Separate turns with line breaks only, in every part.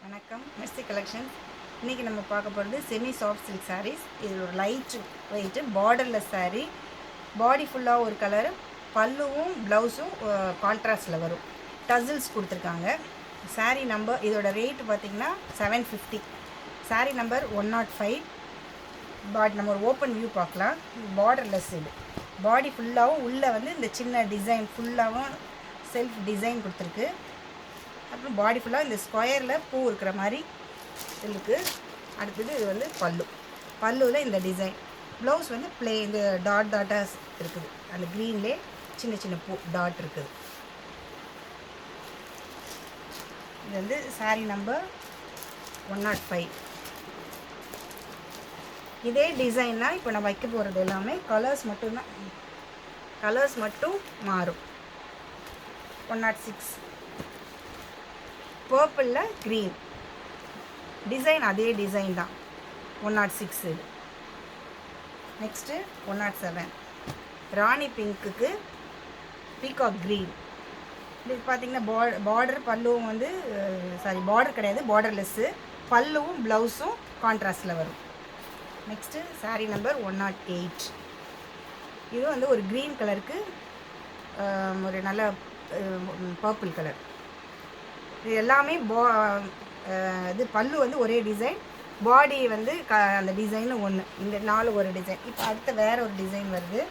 வணக்கம், Mercy collections. இன்றைக்கி நம்ம பார்க்க போகிறது செமி சாஃப்ட் சில்க் சாரீஸ். இது ஒரு லைட் வெயிட்டு பார்டர்லெஸ் சாரீ. பாடி ஃபுல்லாக ஒரு கலரு, பல்லுவும் ப்ளவுஸும் கான்ட்ராஸ்டில் வரும். டசில்ஸ் கொடுத்துருக்காங்க. சாரீ நம்பர், இதோட ரேட்டு பார்த்திங்கன்னா 750. சாரீ நம்பர் 105. நம்ம ஒரு ஓப்பன் வியூ பார்க்கலாம். பார்டர்லெஸ் இது. பாடி ஃபுல்லாகவும் உள்ளே வந்து இந்த சின்ன டிசைன் ஃபுல்லாகவும் செல்ஃப் டிசைன் கொடுத்துருக்கு. அப்புறம் பாடி ஃபுல்லாக இந்த ஸ்கொயரில் பூ இருக்கிற மாதிரி இருக்குது. அடுத்தது இது வந்து பல்லுவில் இந்த டிசைன். ப்ளவுஸ் வந்து இந்த டாட்டாக இருக்குது. அந்த க்ரீன்லே சின்ன சின்ன பூ டாட் இருக்குது. இது வந்து சாரீ நம்பர் 105. இதே டிசைன் தான் இப்போ நான் வைக்க போகிறது. எல்லாமே கலர்ஸ் மட்டும் மாறும். 106. பர்பிளில் க்ரீன் டிசைன், அதே டிசைன் தான். 106 இது. நெக்ஸ்ட்டு 107 ராணி பிங்க்குக்கு பீகாக் க்ரீன். இது பார்த்திங்கன்னா பார்டர் பல்லுவும் வந்து பார்டர் கிடையாது, பார்டர்லெஸ்ஸு. பல்லுவும் ப்ளவுஸும் கான்ட்ராஸ்டில் வரும். Next sari number 108. இது வந்து ஒரு க்ரீன் கலருக்கு ஒரு நல்ல பர்பிள் கலர். இது எல்லாமே இது பல்லு வந்து ஒரே டிசைன், பாடி வந்து அந்த டிசைனு ஒன்று. இந்த 4 ஒரு டிசைன். இப்போ அடுத்த வேறு ஒரு டிசைன் வருது.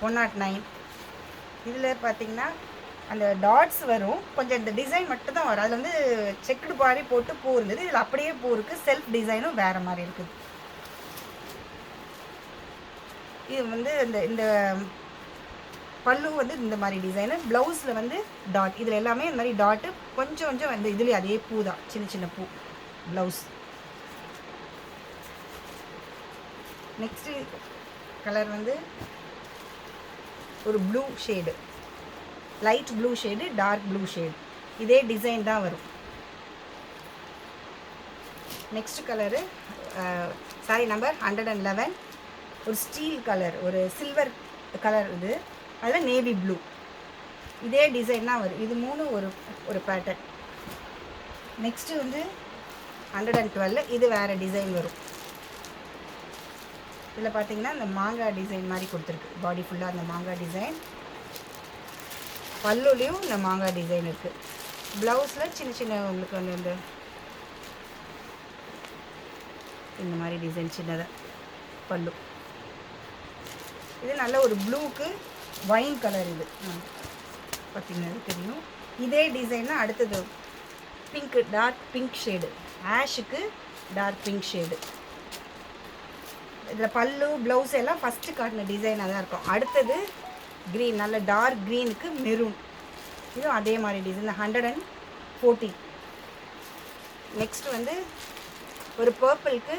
109. இதில் பார்த்திங்கன்னா அந்த டாட்ஸ் வரும், கொஞ்சம் இந்த டிசைன் மட்டும் தான் வரும். அதில் வந்து செக்குடு பாடி போட்டு பூ இருந்தது. இதில் அப்படியே பூ இருக்குது. செல்ஃப் டிசைனும் வேறு மாதிரி இருக்குது. இது வந்து இந்த பல்லு வந்து இந்த மாதிரி டிசைனு. ப்ளவுஸில் வந்து டாட். இதில் எல்லாமே இந்த மாதிரி டாட்டு கொஞ்சம் கொஞ்சம் வந்து இதுலேயே அதே பூ தான், சின்ன சின்ன பூ ப்ளவுஸ். நெக்ஸ்ட்டு கலர் வந்து ஒரு blue shade, light blue shade, dark blue shade. இதே டிசைன் தான் வரும். Next colour sari number 111. ஒரு ஸ்டீல் கலர், ஒரு சில்வர் கலர். இது அதில் நேவி ப்ளூ. இதே டிசைன் தான் வரும். இது 3 ஒரு பேட்டர்ன். நெக்ஸ்ட்டு வந்து 112. இது வேறு டிசைன் வரும். இதில் பார்த்திங்கன்னா இந்த மாங்காய் டிசைன் மாதிரி கொடுத்துருக்கு. பாடி ஃபுல்லாக அந்த மாங்காய் டிசைன். பல்லுலேயும் இந்த மாங்காய் டிசைன் இருக்குது. ப்ளவுஸில் சின்ன சின்ன உங்களுக்கு வந்து இந்த மாதிரி டிசைன் சின்னதாக பல்லு. இது நல்ல ஒரு ப்ளூக்கு வைன் கலர். இது பார்த்திங்கன்னா தெரியும். இதே டிசைன் தான் அடுத்தது. பிங்க்கு, டார்க் பிங்க் ஷேடு, ஆஷுக்கு டார்க் பிங்க் ஷேடு. இதில் பல்லு ப்ளவுஸ் எல்லாம் ஃபஸ்ட்டு காட்டின டிசைனாக தான் இருக்கும். அடுத்தது க்ரீன், நல்ல டார்க் க்ரீனுக்கு மெரூன். இதுவும் அதே மாதிரி டிசைன். 114. நெக்ஸ்ட் வந்து ஒரு பர்பிளுக்கு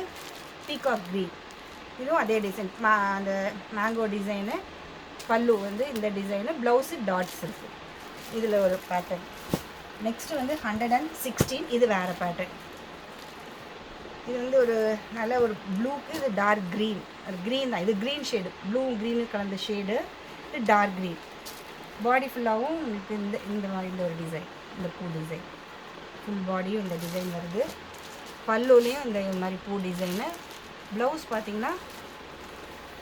பீகாக் க்ரீன். இதுவும் அதே டிசைன், அந்த மேங்கோ டிசைனு. பல்லு வந்து இந்த டிசைனு, ப்ளவுஸு டாட்ஸ் இருக்குது. இதில் ஒரு பேட்டர்ன். நெக்ஸ்ட்டு வந்து 116. இது வேறு பேட்டர்ன். இது வந்து ஒரு நல்ல ஒரு ப்ளூக்கு இது டார்க் க்ரீன். அது க்ரீன் தான், இது க்ரீன் ஷேடு, ப்ளூ க்ரீனு கலந்த ஷேடு. இது டார்க் க்ரீன். பாடி ஃபுல்லாகவும் உங்களுக்கு இந்த மாதிரி இந்த ஒரு டிசைன், இந்த பூ டிசைன். ஃபுல் பாடியும் இந்த டிசைன் வருது. பல்லுலேயும் இந்த மாதிரி பூ டிசைனு. ப்ளவுஸ் பார்த்திங்கன்னா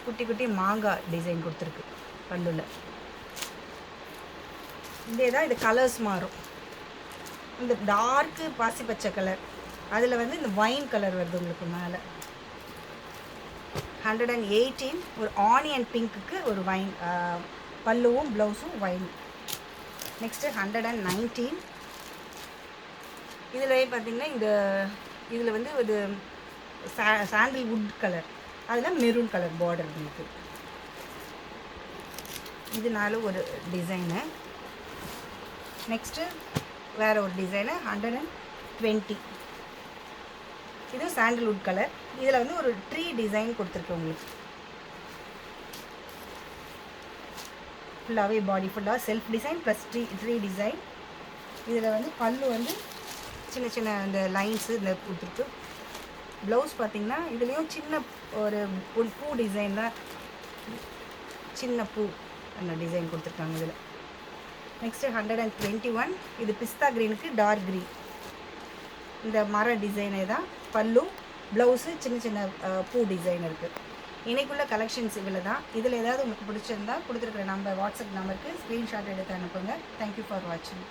குட்டி குட்டி மாங்காய் டிசைன் கொடுத்துருக்கு பல்லுவில். இதே தான். இது கலர்ஸ் மாறும். இந்த டார்க்கு பாசி பச்சை கலர், அதில் வந்து இந்த வைன் கலர் வருது உங்களுக்கு மேலே. 118. ஒரு ஆனியன் பிங்க்குக்கு ஒரு வைன், பல்லுவும் ப்ளவுஸும் வைன். நெக்ஸ்ட்டு 119. இதில் பார்த்திங்கன்னா இதில் வந்து ஒரு சாண்டில்வுட் கலர், அதில் மெரூன் கலர் பார்டர் இருக்குது. இதனால ஒரு டிசைனு. நெக்ஸ்ட்டு வேறு ஒரு டிசைனு 120. இது சாண்டில்வுட் கலர். இதில் வந்து ஒரு ட்ரீ டிசைன் கொடுத்துருக்கு உங்களுக்கு. ஃபுல்லாகவே பாடி ஃபுல்லாக self design plus tree design. இதில் வந்து பல்லு வந்து சின்ன சின்ன இந்த லைன்ஸு இந்த கொடுத்துருக்கு. ப்ளவுஸ் பார்த்திங்கன்னா இதுலேயும் சின்ன ஒரு பூ டிசைன் தான், சின்ன பூ அந்த டிசைன் கொடுத்துருக்காங்க இதில். நெக்ஸ்ட்டு 121. இது பிஸ்தா க்ரீனுக்கு டார்க் க்ரீன். இந்த மர டிசைனே தான் பல்லு, ப்ளவுஸு சின்ன சின்ன பூ டிசைன் இருக்குது. இன்றைக்குள்ள கலெக்ஷன்ஸ் இவ்வளோ தான். இதில் ஏதாவது உங்களுக்கு பிடிச்சிருந்தா கொடுத்துருக்குற வாட்ஸ்அப் நம்பருக்கு ஸ்க்ரீன்ஷாட் எடுத்து அனுப்புங்க. தேங்க்யூ ஃபார் வாட்சிங்.